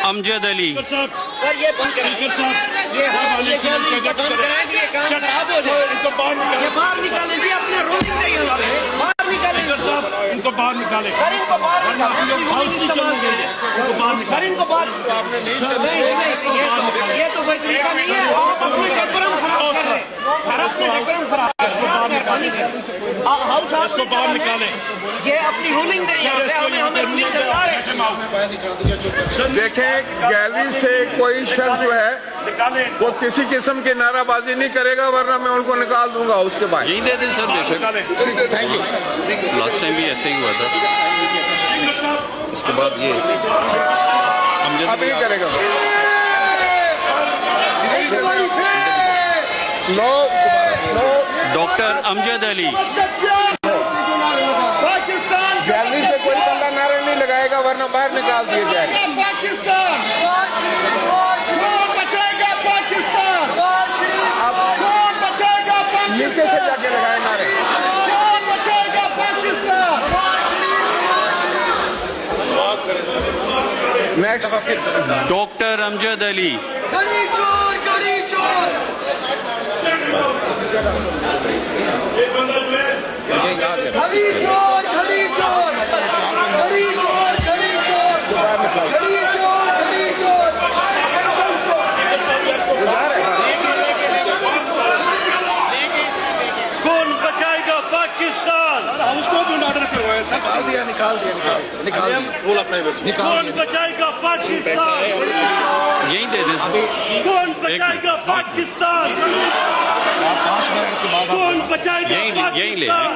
Amjad Ali. Sir ये बंद कराएं, ये बंद कराएं, ये काम खराब हो जाए। ये बाहर निकालें जी, अपने रोलिंग है यहाँ पे, बाहर निकालें इनको बाहर निकालें। सर इनको बाहर निकालें, सर इनको बाहर। नहीं, ये तो कोई तरीका नहीं है। आप अपने डेकोरम खराब कर रहे हैं, सर अपने डेकोरम खराब कर रहे हैं। मेहरबानी करें, हाउस इसको बाहर निकालें। ये अपनी रूलिंग दे यहाँ पे, हमें रूलिंग दिला रहे हैं। देखें, गैलरी से कोई शख्स जो है वो किसी किस्म की नाराबाजी नहीं करेगा, वरना मैं उनको निकाल दूंगा उसके बाद। यही दे दें sir, thank you. Last time भी ऐसे ही हुआ था। इसके बाद ये अब नहीं करेगा। डॉक्टर अमजद अली। गैलरी से कोई बंदा नारा नहीं लगाएगा, वरना बाहर निकाल दिया जाएगा। पाकिस्तान कौन बचाएगा पाकिस्तान? अब कौन बचाएगा पाकिस्तान? नीचे से जाके लगाए नारे। कौन बचाएगा पाकिस्तान? Next doctor Amjad Ali. गली चोर, गली चोर। गली चोर, गली चोर, गली चोर, गली चोर, गली चोर, गली चोर। कौन बचाएगा पाकिस्तान? हम उसको भी ऑर्डर करवाए सर। निकाल दिया कौन बचाएगा पाकिस्तान? यही दे दें सर। कौन बचाएगा पाकिस्तान? कौन बचाएगा यही ले। पाकिस्तान?